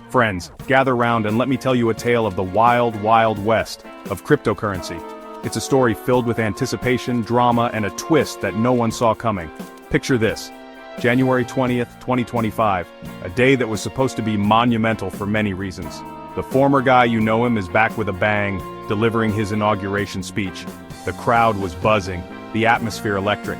Friends, gather round and let me tell you a tale of the wild, wild west of cryptocurrency. It's a story filled with anticipation, drama, and a twist that no one saw coming. Picture this. January 20th, 2025, a day that was supposed to be monumental for many reasons. The former guy, you know him, is back with a bang, delivering his inauguration speech. The crowd was buzzing, the atmosphere electric.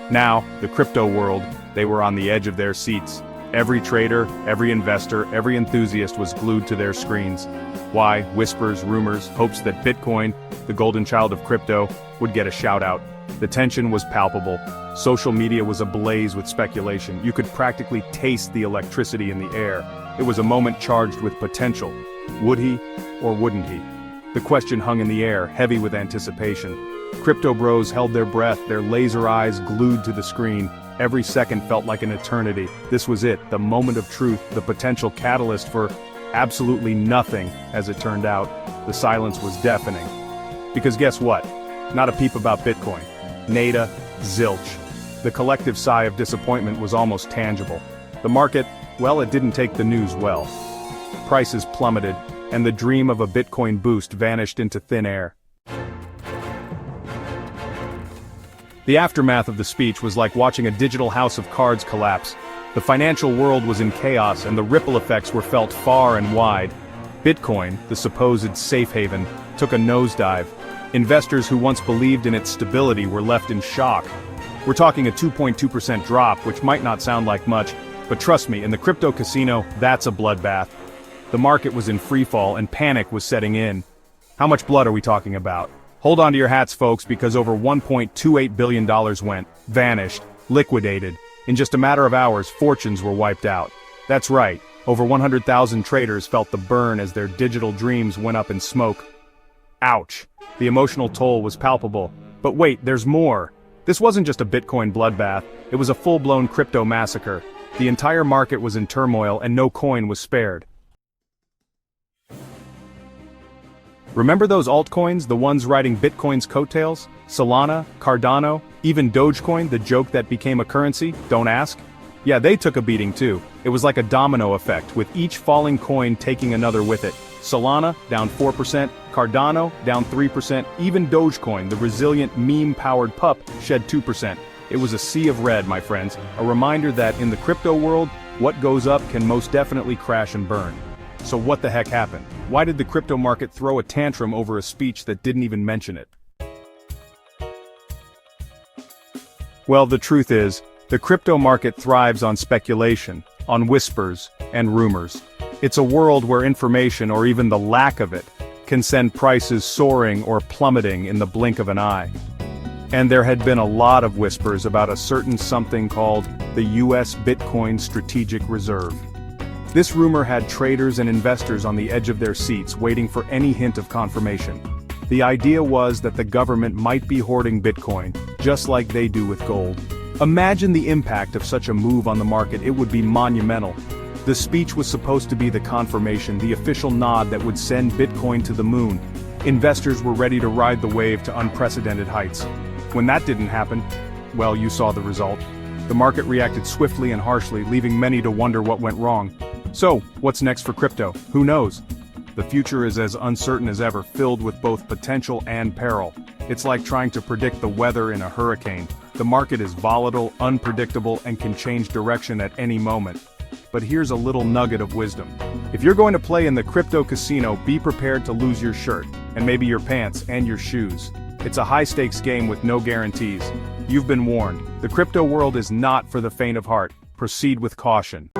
Now, the crypto world, they were on the edge of their seats. Every trader, every investor, every enthusiast was glued to their screens. Why? Whispers, rumors, hopes that Bitcoin, the golden child of crypto, would get a shout-out. The tension was palpable. Social media was ablaze with speculation. You could practically taste the electricity in the air. It was a moment charged with potential. Would he, or wouldn't he? The question hung in the air, heavy with anticipation. Crypto bros held their breath, their laser eyes glued to the screen. Every second felt like an eternity. This was it, the moment of truth, the potential catalyst for absolutely nothing, as it turned out. The silence was deafening. Because guess what? Not a peep about Bitcoin. Nada, zilch. The collective sigh of disappointment was almost tangible. The market, well, it didn't take the news well. Prices plummeted, and the dream of a Bitcoin boost vanished into thin air. The aftermath of the speech was like watching a digital house of cards collapse. The financial world was in chaos and the ripple effects were felt far and wide. Bitcoin, the supposed safe haven, took a nosedive. Investors who once believed in its stability were left in shock. We're talking a 2.2% drop, which might not sound like much, but trust me, in the crypto casino, that's a bloodbath. The market was in freefall and panic was setting in. How much blood are we talking about? Hold on to your hats, folks, because over $1.28 billion went, vanished, liquidated. In just a matter of hours, fortunes were wiped out. That's right, over 100,000 traders felt the burn as their digital dreams went up in smoke. Ouch. The emotional toll was palpable. But wait, there's more. This wasn't just a Bitcoin bloodbath, it was a full-blown crypto massacre. The entire market was in turmoil and no coin was spared. Remember those altcoins, the ones riding Bitcoin's coattails? Solana, Cardano, even Dogecoin, the joke that became a currency? Don't ask. Yeah, they took a beating too. It was like a domino effect, with each falling coin taking another with it. Solana, down 4%, Cardano, down 3%, even Dogecoin, the resilient meme-powered pup, shed 2%. It was a sea of red, my friends, a reminder that in the crypto world, what goes up can most definitely crash and burn. So what the heck happened? Why did the crypto market throw a tantrum over a speech that didn't even mention it? Well, the truth is, the crypto market thrives on speculation, on whispers, and rumors. It's a world where information, or even the lack of it, can send prices soaring or plummeting in the blink of an eye. And there had been a lot of whispers about a certain something called the US Bitcoin Strategic Reserve. This rumor had traders and investors on the edge of their seats waiting for any hint of confirmation. The idea was that the government might be hoarding Bitcoin, just like they do with gold. Imagine the impact of such a move on the market. It would be monumental. The speech was supposed to be the confirmation, the official nod that would send Bitcoin to the moon. Investors were ready to ride the wave to unprecedented heights. When that didn't happen, well, you saw the result. The market reacted swiftly and harshly, leaving many to wonder what went wrong. So, what's next for crypto? Who knows? The future is as uncertain as ever, filled with both potential and peril. It's like trying to predict the weather in a hurricane. The market is volatile, unpredictable, and can change direction at any moment. But here's a little nugget of wisdom. If you're going to play in the crypto casino, be prepared to lose your shirt, and maybe your pants, and your shoes. It's a high-stakes game with no guarantees. You've been warned. The crypto world is not for the faint of heart. Proceed with caution.